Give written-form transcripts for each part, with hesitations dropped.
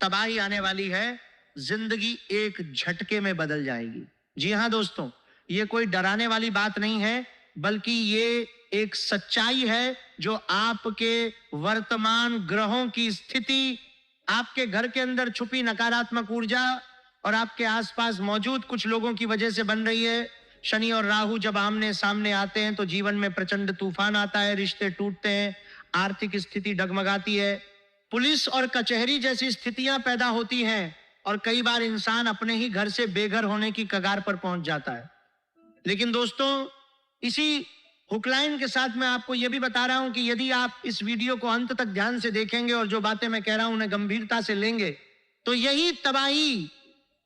तबाही आने वाली है, जिंदगी एक झटके में बदल जाएगी। जी हां दोस्तों, ये कोई डराने वाली बात नहीं है, बल्कि ये एक सच्चाई है जो आपके वर्तमान ग्रहों की स्थिति, आपके घर के अंदर छुपी नकारात्मक ऊर्जा और आपके आसपास मौजूद कुछ लोगों की वजह से बन रही है। शनि और राहु जब आमने सामने आते हैं तो जीवन में प्रचंड तूफान आता है, रिश्ते टूटते हैं, आर्थिक स्थिति डगमगाती है, पुलिस और कचहरी जैसी स्थितियां पैदा होती हैं और कई बार इंसान अपने ही घर से बेघर होने की कगार पर पहुंच जाता है। लेकिन दोस्तों, इसी हुकलाइन के साथ मैं आपको यह भी बता रहा हूं कि यदि आप इस वीडियो को अंत तक ध्यान से देखेंगे और जो बातें मैं कह रहा हूं उन्हें गंभीरता से लेंगे, तो यही तबाही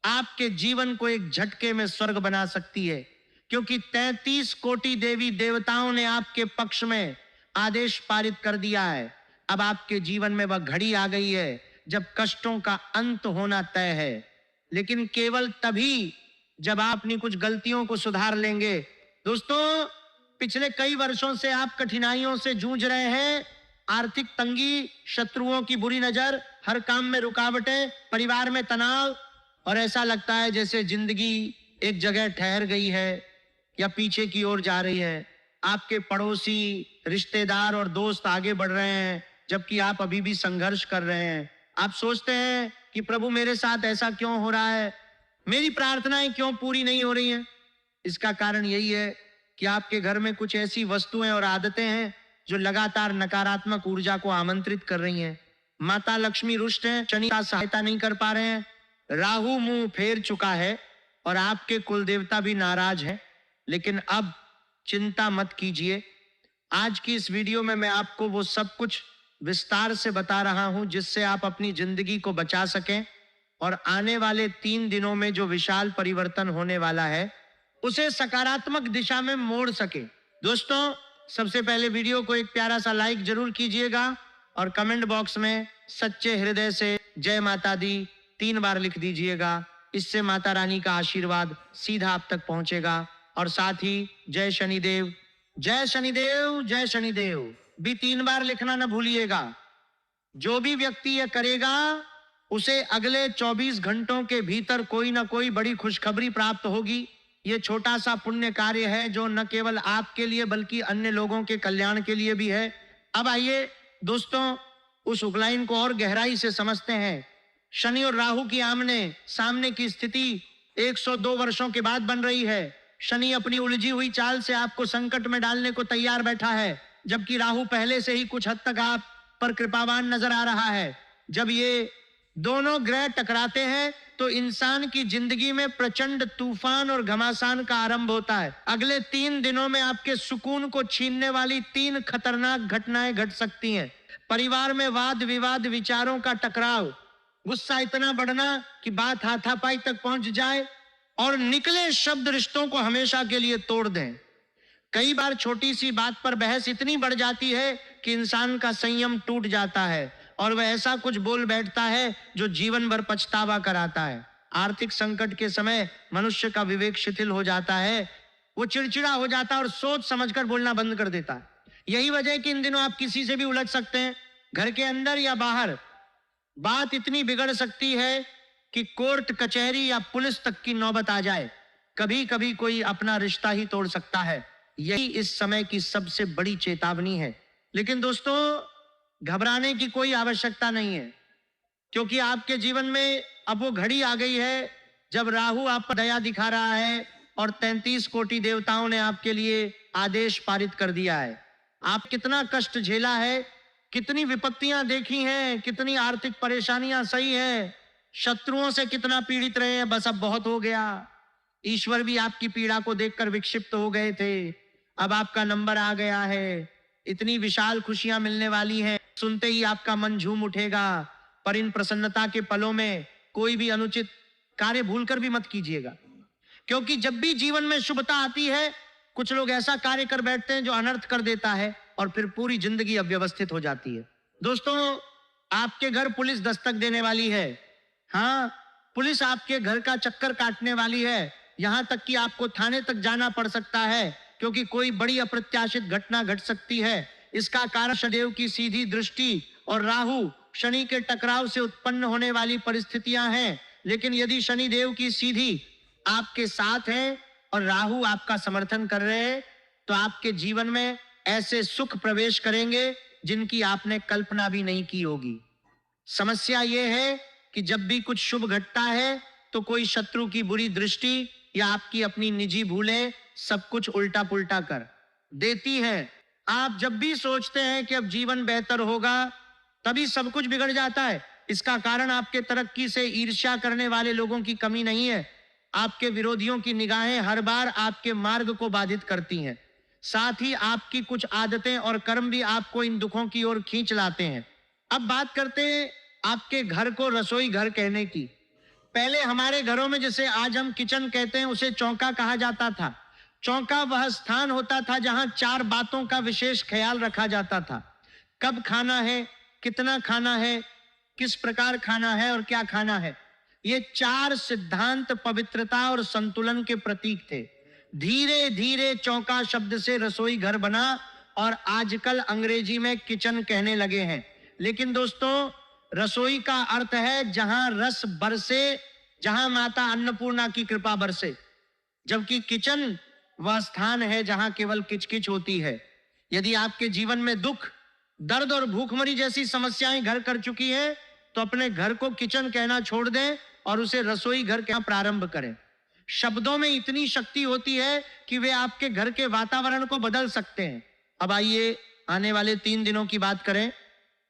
आपके जीवन को एक झटके में स्वर्ग बना सकती है। क्योंकि 33 कोटि देवी देवताओं ने आपके पक्ष में आदेश पारित कर दिया है। अब आपके जीवन में वह घड़ी आ गई है जब कष्टों का अंत होना तय है, लेकिन केवल तभी जब आप अपनी कुछ गलतियों को सुधार लेंगे। दोस्तों, पिछले कई वर्षों से आप कठिनाइयों से जूझ रहे हैं। आर्थिक तंगी, शत्रुओं की बुरी नजर, हर काम में रुकावटें, परिवार में तनाव, और ऐसा लगता है जैसे जिंदगी एक जगह ठहर गई है या पीछे की ओर जा रही है। आपके पड़ोसी, रिश्तेदार और दोस्त आगे बढ़ रहे हैं जबकि आप अभी भी संघर्ष कर रहे हैं। आप सोचते हैं कि प्रभु मेरे साथ ऐसा क्यों हो रहा है, मेरी प्रार्थनाएं क्यों पूरी नहीं हो रही हैं। इसका कारण यही है कि आपके घर में कुछ ऐसी वस्तुएं और आदतें हैं जो लगातार नकारात्मक ऊर्जा को आमंत्रित कर रही हैं। माता लक्ष्मी रुष्ट हैं, शनि का सहायता नहीं कर पा रहे हैं, राहु मुंह फेर चुका है और आपके कुल देवता भी नाराज हैं। लेकिन अब चिंता मत कीजिए। आज की इस वीडियो में मैं आपको वो सब कुछ विस्तार से बता रहा हूं जिससे आप अपनी जिंदगी को बचा सकें और आने वाले 3 दिनों में जो विशाल परिवर्तन होने वाला है उसे सकारात्मक दिशा में मोड़ सके। दोस्तों, सबसे पहले वीडियो को एक प्यारा सा लाइक जरूर कीजिएगा और कमेंट बॉक्स में सच्चे हृदय से जय माता दी 3 बार लिख दीजिएगा। इससे माता रानी का आशीर्वाद सीधा आप तक पहुंचेगा। और साथ ही जय शनिदेव, जय शनिदेव, जय शनिदेव भी 3 बार लिखना न भूलिएगा। जो भी व्यक्ति यह करेगा उसे अगले 24 घंटों के भीतर कोई ना कोई बड़ी खुशखबरी प्राप्त होगी। यह छोटा सा पुण्य कार्य है जो न केवल आपके लिए बल्कि अन्य लोगों के कल्याण के लिए भी है। अब आइए दोस्तों, उस उगलाइन को और गहराई से समझते हैं। शनि और राहु की आमने सामने की स्थिति 102 वर्षों के बाद बन रही है। शनि अपनी उलझी हुई चाल से आपको संकट में डालने को तैयार बैठा है, जबकि राहु पहले से ही कुछ हद तक आप पर कृपावान नजर आ रहा है। जब ये दोनों ग्रह टकराते हैं तो इंसान की जिंदगी में प्रचंड तूफान और घमासान का आरंभ होता है। अगले 3 दिनों में आपके सुकून को छीनने वाली 3 खतरनाक घटनाएं घट सकती हैं। परिवार में वाद विवाद, विचारों का टकराव, गुस्सा इतना बढ़ना कि बात हाथापाई तक पहुंच जाए और निकले शब्द रिश्तों को हमेशा के लिए तोड़ दें। कई बार छोटी सी बात पर बहस इतनी बढ़ जाती है कि इंसान का संयम टूट जाता है और वह ऐसा कुछ बोल बैठता है जो जीवन भर पछतावा कराता है। आर्थिक संकट के समय मनुष्य का विवेक शिथिल हो जाता है, वो चिड़चिड़ा हो जाता है और सोच समझकर बोलना बंद कर देता है। यही वजह है कि इन दिनों आप किसी से भी उलझ सकते हैं, घर के अंदर या बाहर। बात इतनी बिगड़ सकती है कि कोर्ट कचहरी या पुलिस तक की नौबत आ जाए। कभी कभी कोई अपना रिश्ता ही तोड़ सकता है। यही इस समय की सबसे बड़ी चेतावनी है। लेकिन दोस्तों, घबराने की कोई आवश्यकता नहीं है, क्योंकि आपके जीवन में अब वो घड़ी आ गई है जब राहु आप पर दया दिखा रहा है और 33 कोटि देवताओं ने आपके लिए आदेश पारित कर दिया है। आप कितना कष्ट झेला है, कितनी विपत्तियां देखी हैं, कितनी आर्थिक परेशानियां सही है, शत्रुओं से कितना पीड़ित रहे हैं, बस अब बहुत हो गया। ईश्वर भी आपकी पीड़ा को देखकर विक्षिप्त हो गए थे। अब आपका नंबर आ गया है, इतनी विशाल खुशियां मिलने वाली हैं, सुनते ही आपका मन झूम उठेगा। पर इन प्रसन्नता के पलों में कोई भी अनुचित कार्य भूलकर भी मत कीजिएगा, क्योंकि जब भी जीवन में शुभता आती है कुछ लोग ऐसा कार्य कर बैठते हैं जो अनर्थ कर देता है और फिर पूरी जिंदगी अव्यवस्थित हो जाती है। दोस्तों, आपके घर पुलिस दस्तक देने वाली है। हाँ, पुलिस आपके घर का चक्कर काटने वाली है। यहां तक कि आपको थाने तक जाना पड़ सकता है, क्योंकि कोई बड़ी अप्रत्याशित घटना घट सकती है। इसका कारण शनिदेव की सीधी दृष्टि और राहु शनि के टकराव से उत्पन्न होने वाली परिस्थितियां हैं, लेकिन यदि शनि देव की सीधी आपके साथ है और राहु आपका समर्थन कर रहे हैं, तो आपके जीवन में ऐसे सुख प्रवेश करेंगे जिनकी आपने कल्पना भी नहीं की होगी। समस्या यह है कि जब भी कुछ शुभ घटता है तो कोई शत्रु की बुरी दृष्टि या आपकी अपनी निजी भूलें सब कुछ उल्टा पुल्टा कर देती है। आप जब भी सोचते हैं कि अब जीवन बेहतर होगा, तभी सब कुछ बिगड़ जाता है। इसका कारण आपके तरक्की से ईर्ष्या करने वाले लोगों की कमी नहीं है, आपके विरोधियों की निगाहें हर बार आपके मार्ग को बाधित करती हैं। साथ ही आपकी कुछ आदतें और कर्म भी आपको इन दुखों की ओर खींच लाते हैं। अब बात करते हैं आपके घर को रसोई घर कहने की। पहले हमारे घरों में, जैसे आज हम किचन कहते हैं, उसे चौका कहा जाता था। चौका वह स्थान होता था जहां 4 बातों का विशेष ख्याल रखा जाता था। कब खाना है, कितना खाना है, किस प्रकार खाना है और क्या खाना है। ये 4 सिद्धांत पवित्रता और संतुलन के प्रतीक थे। धीरे धीरे चौका शब्द से रसोई घर बना और आजकल अंग्रेजी में किचन कहने लगे हैं। लेकिन दोस्तों, रसोई का अर्थ है जहां रस बरसे, जहां माता अन्नपूर्णा की कृपा बरसे, जबकि किचन वह स्थान है जहां केवल किचकिच होती है। यदि आपके जीवन में दुख, दर्द और भूखमरी जैसी समस्याएं घर कर चुकी हैं, तो अपने घर को किचन कहना छोड़ दें और उसे रसोई घर कहना प्रारंभ करें। शब्दों में इतनी शक्ति होती है कि वे आपके घर के वातावरण को बदल सकते हैं। अब आइए आने वाले 3 दिनों की बात करें।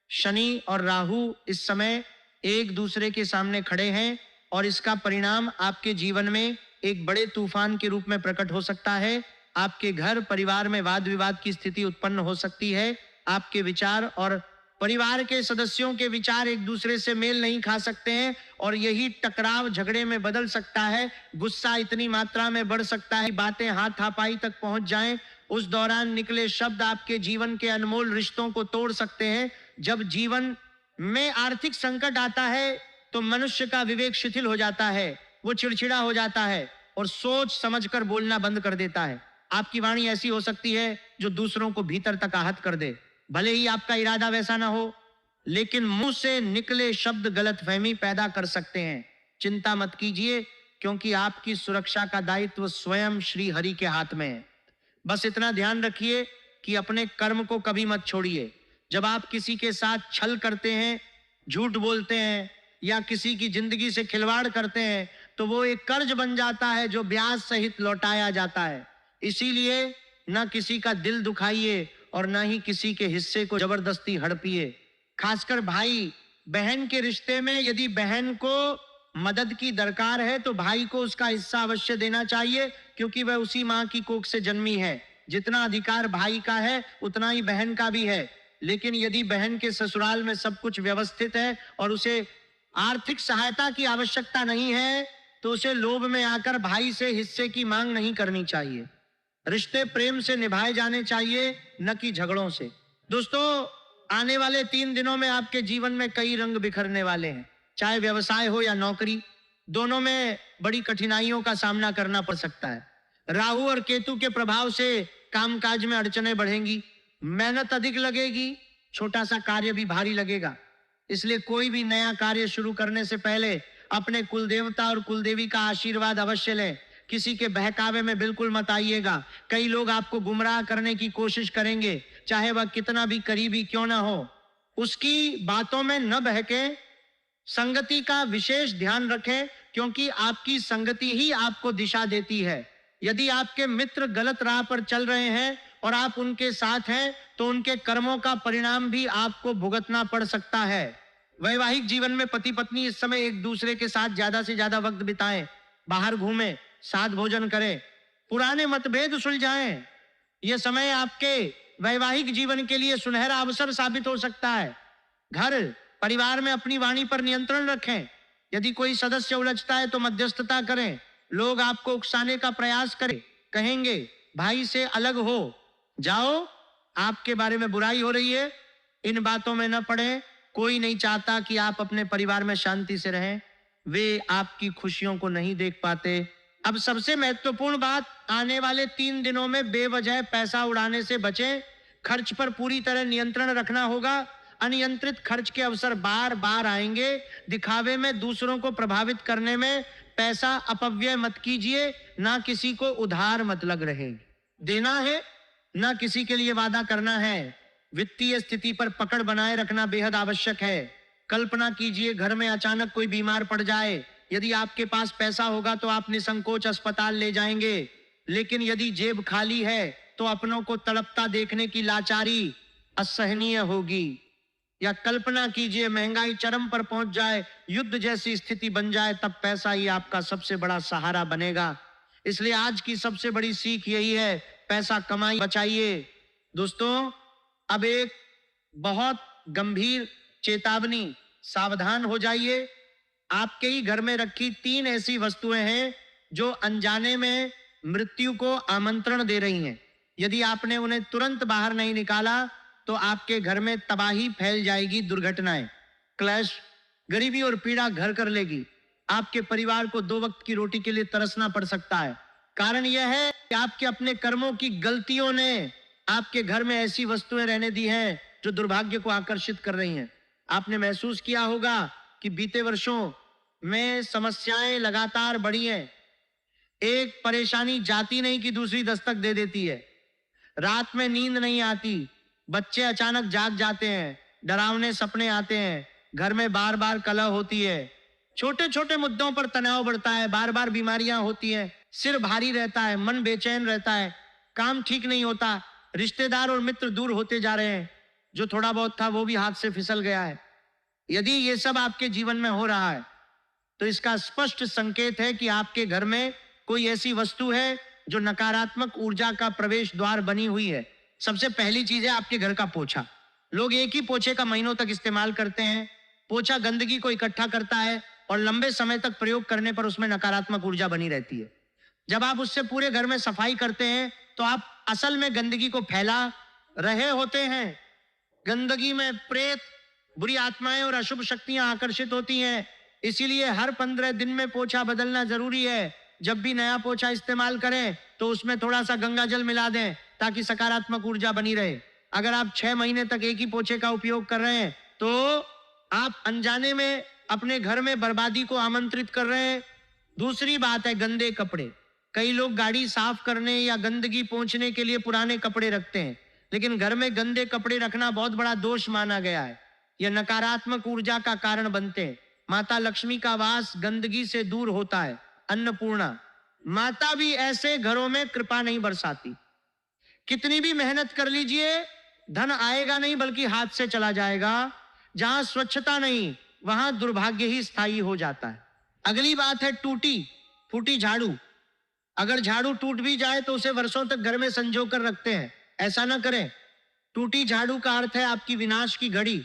शनि और राहु इस समय एक दूसरे के सामने खड़े हैं और इसका परिणाम आपके जीवन में एक बड़े तूफान के रूप में प्रकट हो सकता है। आपके घर परिवार में वाद विवाद की स्थिति उत्पन्न हो सकती है। आपके विचार और परिवार के सदस्यों के विचार एक दूसरे से मेल नहीं खा सकते हैं और यही टकराव झगड़े में बदल सकता है। गुस्सा इतनी मात्रा में बढ़ सकता है, बातें हाथापाई तक पहुंच जाएं। उस दौरान निकले शब्द आपके जीवन के अनमोल रिश्तों को तोड़ सकते हैं। जब जीवन में आर्थिक संकट आता है तो मनुष्य का विवेक शिथिल हो जाता है, वो चिड़चिड़ा हो जाता है और सोच समझकर बोलना बंद कर देता है। आपकी वाणी ऐसी हो सकती है जो दूसरों को भीतर तक आहत कर दे। भले ही आपका इरादा वैसा ना हो, लेकिन मुंह से निकले शब्द गलतफहमी पैदा कर सकते हैं। चिंता मत कीजिए, क्योंकि आपकी सुरक्षा का दायित्व स्वयं श्री हरि के हाथ में है। बस इतना ध्यान रखिए कि अपने कर्म को कभी मत छोड़िए। जब आप किसी के साथ छल करते हैं, झूठ बोलते हैं या किसी की जिंदगी से खिलवाड़ करते हैं, तो वो एक कर्ज बन जाता है जो ब्याज सहित लौटाया जाता है। इसीलिए न किसी का दिल दुखाइए और न ही किसी के हिस्से को जबरदस्ती हड़पिए। खासकर भाई बहन के रिश्ते में यदि बहन को मदद की दरकार है तो भाई को उसका हिस्सा अवश्य देना चाहिए, क्योंकि वह उसी मां की कोख से जन्मी है। जितना अधिकार भाई का है उतना ही बहन का भी है। लेकिन यदि बहन के ससुराल में सब कुछ व्यवस्थित है और उसे आर्थिक सहायता की आवश्यकता नहीं है, तो उसे लोभ में आकर भाई से हिस्से की मांग नहीं करनी चाहिए। रिश्ते प्रेम से निभाए जाने चाहिए, न कि झगड़ों से। दोस्तों, आने वाले 3 दिनों में आपके जीवन में कई रंग बिखरने वाले हैं। चाहे व्यवसाय हो या नौकरी, दोनों में बड़ी कठिनाइयों का सामना करना पड़ सकता है। राहु और केतु के प्रभाव से कामकाज में अड़चनें बढ़ेंगी, मेहनत अधिक लगेगी, छोटा सा कार्य भी भारी लगेगा। इसलिए कोई भी नया कार्य शुरू करने से पहले अपने कुल देवता और कुलदेवी का आशीर्वाद अवश्य लें। किसी के बहकावे में बिल्कुल मत आइएगा। कई लोग आपको गुमराह करने की कोशिश करेंगे, चाहे वह कितना भी करीबी क्यों ना हो। उसकी बातों में न बहके, संगति का विशेष ध्यान रखें, क्योंकि आपकी संगति ही आपको दिशा देती है। यदि आपके मित्र गलत राह पर चल रहे हैं और आप उनके साथ हैं, तो उनके कर्मों का परिणाम भी आपको भुगतना पड़ सकता है। वैवाहिक जीवन में पति पत्नी इस समय एक दूसरे के साथ ज्यादा से ज्यादा वक्त बिताएं, बाहर घूमें, साथ भोजन करें, पुराने मतभेद सुलझाएं। यह समय आपके वैवाहिक जीवन के लिए सुनहरा अवसर साबित हो सकता है। घर परिवार में अपनी वाणी पर नियंत्रण रखें। यदि कोई सदस्य उलझता है तो मध्यस्थता करें। लोग आपको उकसाने का प्रयास करें, कहेंगे भाई से अलग हो जाओ, आपके बारे में बुराई हो रही है। इन बातों में न पड़े। कोई नहीं चाहता कि आप अपने परिवार में शांति से रहें। वे आपकी खुशियों को नहीं देख पाते। अब सबसे महत्वपूर्ण बात, आने वाले 3 दिनों में बेवजह पैसा उड़ाने से बचें। खर्च पर पूरी तरह नियंत्रण रखना होगा। अनियंत्रित खर्च के अवसर बार बार आएंगे। दिखावे में, दूसरों को प्रभावित करने में पैसा अपव्यय मत कीजिए। ना किसी को उधार मत लग रहे, देना है ना किसी के लिए वादा करना है। वित्तीय स्थिति पर पकड़ बनाए रखना बेहद आवश्यक है। कल्पना कीजिए घर में अचानक कोई बीमार पड़ जाए। यदि आपके पास पैसा होगा तो आप निसंकोच अस्पताल ले जाएंगे, लेकिन यदि जेब खाली है तो अपनों को तड़पता देखने की लाचारी असहनीय होगी। या कल्पना कीजिए महंगाई चरम पर पहुंच जाए, युद्ध जैसी स्थिति बन जाए, तब पैसा ही आपका सबसे बड़ा सहारा बनेगा। इसलिए आज की सबसे बड़ी सीख यही है, पैसा कमाइए, बचाइए। दोस्तों, अब एक बहुत गंभीर चेतावनी, सावधान हो जाइए। आपके ही घर में रखी 3 ऐसी वस्तुएं हैं जो अनजाने में मृत्यु को आमंत्रण दे रही हैं। यदि आपने उन्हें तुरंत बाहर नहीं निकाला तो आपके घर में तबाही फैल जाएगी, दुर्घटनाएं, क्लैश, गरीबी और पीड़ा घर कर लेगी। आपके परिवार को 2 वक्त की रोटी के लिए तरसना पड़ सकता है। कारण यह है कि आपके अपने कर्मों की गलतियों ने आपके घर में ऐसी वस्तुएं रहने दी हैं जो दुर्भाग्य को आकर्षित कर रही हैं। आपने महसूस किया होगा कि बीते वर्षों में समस्याएं लगातार बढ़ी हैं। एक परेशानी जाती नहीं कि दूसरी दस्तक दे देती है। रात में नींद नहीं आती, बच्चे अचानक जाग जाते हैं, डरावने सपने आते हैं, घर में बार बार कलह होती है, छोटे छोटे मुद्दों पर तनाव बढ़ता है, बार बार बीमारियां होती हैं, सिर भारी रहता है, मन बेचैन रहता है, काम ठीक नहीं होता, रिश्तेदार और मित्र दूर होते जा रहे हैं, जो थोड़ा बहुत था वो भी हाथ से फिसल गया है। यदि ये सब आपके जीवन में हो रहा है तो इसका स्पष्ट संकेत है कि आपके घर में कोई ऐसी वस्तु है जो नकारात्मक ऊर्जा का प्रवेश द्वार बनी हुई है। सबसे पहली चीज है आपके घर का पोछा। लोग एक ही पोछे का महीनों तक इस्तेमाल करते हैं। पोछा गंदगी को इकट्ठा करता है और लंबे समय तक प्रयोग करने पर उसमें नकारात्मक ऊर्जा बनी रहती है। जब आप उससे पूरे घर में सफाई करते हैं तो आप असल में गंदगी को फैला रहे होते हैं। गंदगी में प्रेत, बुरी आत्माएं और अशुभ शक्तियां आकर्षित होती हैं। इसीलिए हर 15 दिन में पोछा बदलना जरूरी है। जब भी नया पोछा इस्तेमाल करें तो उसमें थोड़ा सा गंगा जल मिला दें ताकि सकारात्मक ऊर्जा बनी रहे। अगर आप 6 महीने तक एक ही पोछे का उपयोग कर रहे हैं तो आप अनजाने में अपने घर में बर्बादी को आमंत्रित कर रहे हैं। दूसरी बात है गंदे कपड़े। कई लोग गाड़ी साफ करने या गंदगी पोंछने के लिए पुराने कपड़े रखते हैं, लेकिन घर में गंदे कपड़े रखना बहुत बड़ा दोष माना गया है। यह नकारात्मक ऊर्जा का कारण बनते हैं। माता लक्ष्मी का वास गंदगी से दूर होता है। अन्नपूर्णा माता भी ऐसे घरों में कृपा नहीं बरसाती। कितनी भी मेहनत कर लीजिए, धन आएगा नहीं बल्कि हाथ से चला जाएगा। जहां स्वच्छता नहीं वहां दुर्भाग्य ही स्थायी हो जाता है। अगली बात है टूटी फूटी झाड़ू। अगर झाड़ू टूट भी जाए तो उसे वर्षों तक घर में संजो कर रखते हैं। ऐसा ना करें। टूटी झाड़ू का अर्थ है आपकी विनाश की घड़ी।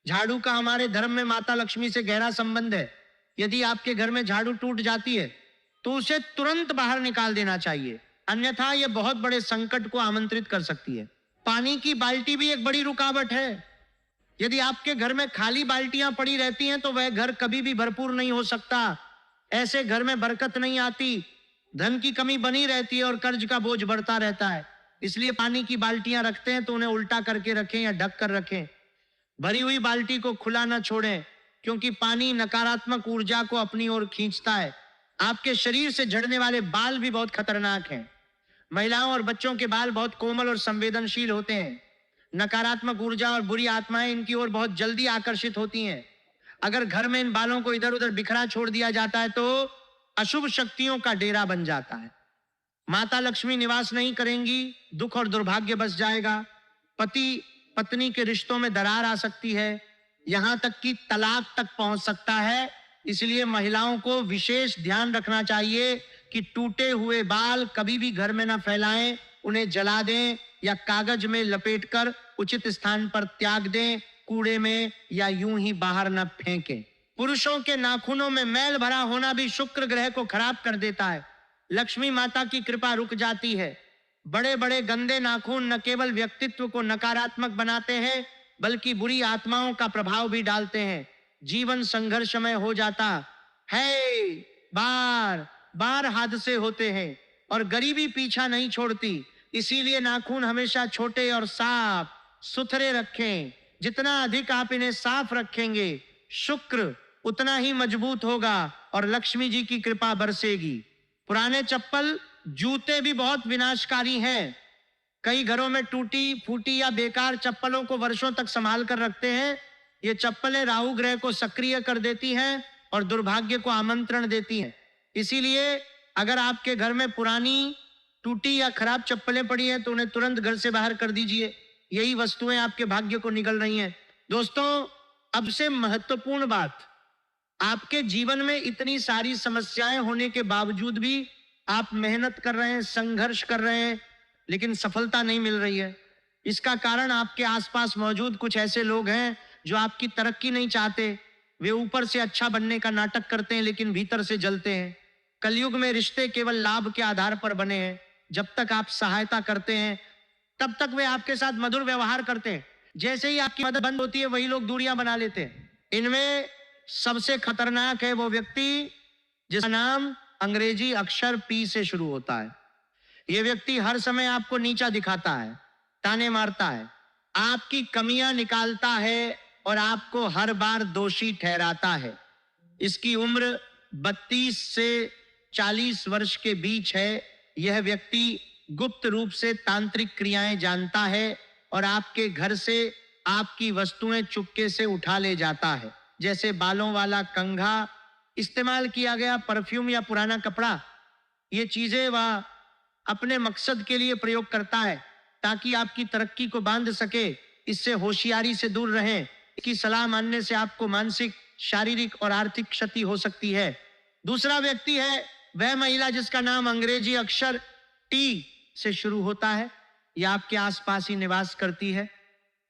झाड़ू का हमारे धर्म में माता लक्ष्मी से गहरा संबंध है। यदि आपके घर में झाड़ू टूट जाती है तो उसे तुरंत बाहर निकाल देना चाहिए, अन्यथा यह बहुत बड़े संकट को आमंत्रित कर सकती है। पानी की बाल्टी भी एक बड़ी रुकावट है। यदि आपके घर में खाली बाल्टियां पड़ी रहती हैं तो वह घर कभी भी भरपूर नहीं हो सकता। ऐसे घर में बरकत नहीं आती, धन की कमी बनी रहती है और कर्ज का बोझ बढ़ता रहता है। इसलिए पानी की बाल्टियां रखते हैं तो उन्हें उल्टा करके रखें या ढक कर रखें। भरी हुई बाल्टी को खुला न छोड़ें, क्योंकि पानी नकारात्मक ऊर्जा को अपनी ओर खींचता है। आपके शरीर से झड़ने वाले बाल भी बहुत खतरनाक हैं। महिलाओं और बच्चों के बाल बहुत कोमल और संवेदनशील होते हैं। नकारात्मक ऊर्जा और बुरी आत्माएं इनकी ओर बहुत जल्दी आकर्षित होती हैं। अगर घर में इन बालों को इधर उधर बिखरा छोड़ दिया जाता है तो अशुभ शक्तियों का डेरा बन जाता है। माता लक्ष्मी निवास नहीं करेंगी, दुख और दुर्भाग्य बस जाएगा। पति पत्नी के रिश्तों में दरार आ सकती है, यहां तक कि तलाक तक पहुंच सकता है। इसलिए महिलाओं को विशेष ध्यान रखना चाहिए कि टूटे हुए बाल कभी भी घर में न फैलाएं, उन्हें जला दें या कागज में लपेटकर उचित स्थान पर त्याग दें, कूड़े में या यूं ही बाहर न फेंकें। पुरुषों के नाखूनों में मैल भरा होना भी शुक्र ग्रह को खराब कर देता है। लक्ष्मी माता की कृपा रुक जाती है। बड़े बड़े गंदे नाखून न केवल व्यक्तित्व को नकारात्मक बनाते हैं बल्कि बुरी आत्माओं का प्रभाव भी डालते हैं। जीवन संघर्षमय हो जाता है, बार बार हादसे होते हैं और गरीबी पीछा नहीं छोड़ती। इसीलिए नाखून हमेशा छोटे और साफ सुथरे रखें। जितना अधिक आप इन्हें साफ रखेंगे, शुक्र उतना ही मजबूत होगा और लक्ष्मी जी की कृपा बरसेगी। पुराने चप्पल, जूते भी बहुत विनाशकारी हैं। कई घरों में टूटी फूटी या बेकार चप्पलों को वर्षों तक संभाल कर रखते हैं। ये चप्पलें राहु ग्रह को सक्रिय कर देती हैं और दुर्भाग्य को आमंत्रण देती हैं। इसीलिए अगर आपके घर में पुरानी, टूटी या खराब चप्पलें पड़ी हैं तो उन्हें तुरंत घर से बाहर कर दीजिए। यही वस्तुएं आपके भाग्य को निगल रही हैं। दोस्तों, अब से महत्वपूर्ण बात, आपके जीवन में इतनी सारी समस्याएं होने के बावजूद भी आप मेहनत कर रहे हैं, संघर्ष कर रहे हैं, लेकिन सफलता नहीं मिल रही है। इसका कारण आपके आसपास मौजूद कुछ ऐसे लोग हैं जो आपकी तरक्की नहीं चाहते। वे ऊपर से अच्छा बनने का नाटक करते हैं लेकिन भीतर से जलते हैं। कलयुग में रिश्ते केवल लाभ के आधार पर बने हैं। जब तक आप सहायता करते हैं तब तक वे आपके साथ मधुर व्यवहार करते हैं। जैसे ही आपकी मदद बंद होती है वही लोग दूरियां बना लेते हैं। इनमें सबसे खतरनाक है वो व्यक्ति जिसका नाम अंग्रेजी अक्षर पी से शुरू होता है। यह व्यक्ति हर समय आपको नीचा दिखाता है, ताने मारता है, आपकी कमियां निकालता है और आपको हर बार दोषी ठहराता है। इसकी उम्र 32 से 40 वर्ष के बीच है। यह व्यक्ति गुप्त रूप से तांत्रिक क्रियाएं जानता है और आपके घर से आपकी वस्तुएं चुपके से उठा ले जाता है, जैसे बालों वाला कंघा, इस्तेमाल किया गया परफ्यूम या पुराना कपड़ा। ये चीजें वह अपने मकसद के लिए प्रयोग करता है ताकि आपकी तरक्की को बांध सके। इससे होशियारी से दूर रहें। इसकी सलाह मानने से आपको मानसिक, शारीरिक और आर्थिक क्षति हो सकती है। दूसरा व्यक्ति है वह महिला जिसका नाम अंग्रेजी अक्षर टी से शुरू होता है। यह आपके आसपास ही निवास करती है।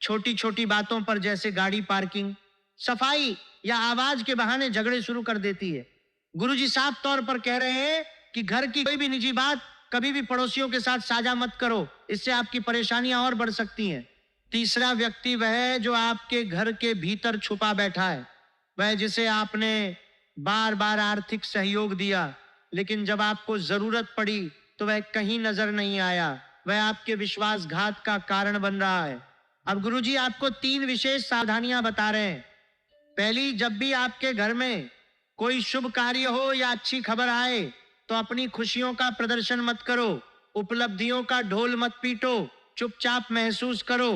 छोटी छोटी बातों पर जैसे गाड़ी पार्किंग, सफाई या आवाज के बहाने झगड़े शुरू कर देती है। गुरुजी साफ तौर पर कह रहे हैं कि घर की कोई भी निजी बात कभी भी पड़ोसियों के साथ साझा मत करो, इससे आपकी परेशानियां और बढ़ सकती हैं। तीसरा व्यक्ति वह है जो आपके घर के भीतर छुपा बैठा है। वह जिसे आपने बार बार आर्थिक सहयोग दिया, लेकिन जब आपको जरूरत पड़ी तो वह कहीं नजर नहीं आया। वह आपके विश्वासघात का कारण बन रहा है। अब गुरुजी आपको 3 विशेष सावधानियां बता रहे हैं। पहली, जब भी आपके घर में कोई शुभ कार्य हो या अच्छी खबर आए तो अपनी खुशियों का प्रदर्शन मत करो, उपलब्धियों का ढोल मत पीटो, चुपचाप महसूस करो।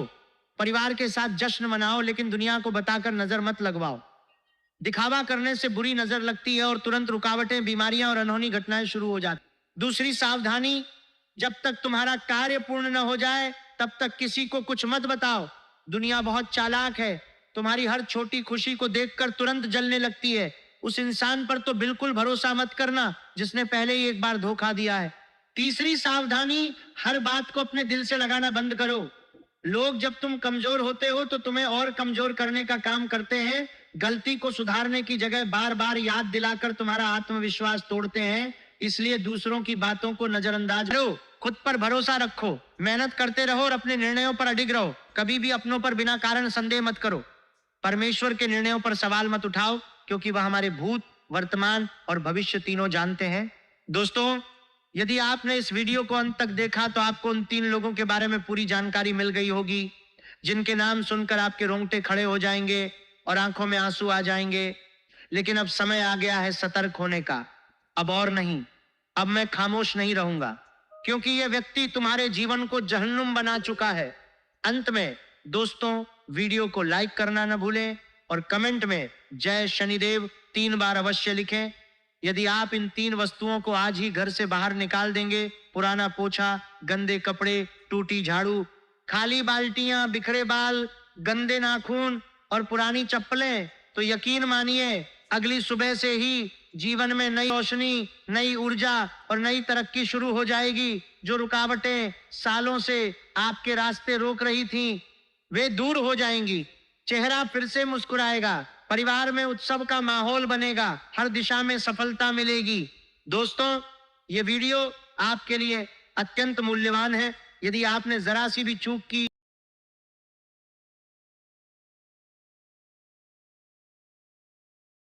परिवार के साथ जश्न मनाओ लेकिन दुनिया को बताकर नजर मत लगवाओ। दिखावा करने से बुरी नजर लगती है और तुरंत रुकावटें, बीमारियां और अनहोनी घटनाएं शुरू हो जाती। दूसरी सावधानी, जब तक तुम्हारा कार्य पूर्ण न हो जाए तब तक किसी को कुछ मत बताओ। दुनिया बहुत चालाक है। तुम्हारी हर छोटी खुशी को देखकर तुरंत जलने लगती है। उस इंसान पर तो बिल्कुल भरोसा मत करना जिसने पहले ही एक बार धोखा दिया है। तीसरी सावधानी, हर बात को अपने दिल से लगाना बंद करो। लोग जब तुम कमजोर होते हो तो तुम्हें और कमजोर करने का काम करते हैं। गलती को सुधारने की जगह बार बार याद दिलाकर तुम्हारा आत्मविश्वास तोड़ते हैं। इसलिए दूसरों की बातों को नजरअंदाज करो, खुद पर भरोसा रखो, मेहनत करते रहो और अपने निर्णयों पर अडिग रहो। कभी भी अपनों पर बिना कारण संदेह मत करो। परमेश्वर के निर्णयों पर सवाल मत उठाओ क्योंकि वह हमारे भूत, वर्तमान और भविष्य तीनों जानते हैं। दोस्तों, यदि आपने इस वीडियो को अंत तक देखा तो आपको उन 3 लोगों के बारे में पूरी जानकारी मिल गई होगी जिनके नाम सुनकर आपके रोंगटे खड़े हो जाएंगे और आंखों में आंसू आ जाएंगे। लेकिन अब समय आ गया है सतर्क होने का। अब और नहीं, अब मैं खामोश नहीं रहूंगा क्योंकि यह व्यक्ति तुम्हारे जीवन को जहन्नुम बना चुका है। अंत में दोस्तों, वीडियो को लाइक करना न भूलें और कमेंट में जय शनिदेव 3 बार अवश्य लिखें। यदि आप इन 3 वस्तुओं को आज ही घर से बाहर निकाल देंगे, पुराना पोछा, गंदे कपड़े, टूटी झाड़ू, खाली बाल्टियां, बिखरे बाल, गंदे नाखून और पुरानी चप्पलें, तो यकीन मानिए अगली सुबह से ही जीवन में नई रोशनी, नई ऊर्जा और नई तरक्की शुरू हो जाएगी। जो रुकावटें सालों से आपके रास्ते रोक रही थीं, वे दूर हो जाएंगी। चेहरा फिर से मुस्कुराएगा, परिवार में उत्सव का माहौल बनेगा, हर दिशा में सफलता मिलेगी। दोस्तों, ये वीडियो आपके लिए अत्यंत मूल्यवान है। यदि आपने जरा सी भी चूक की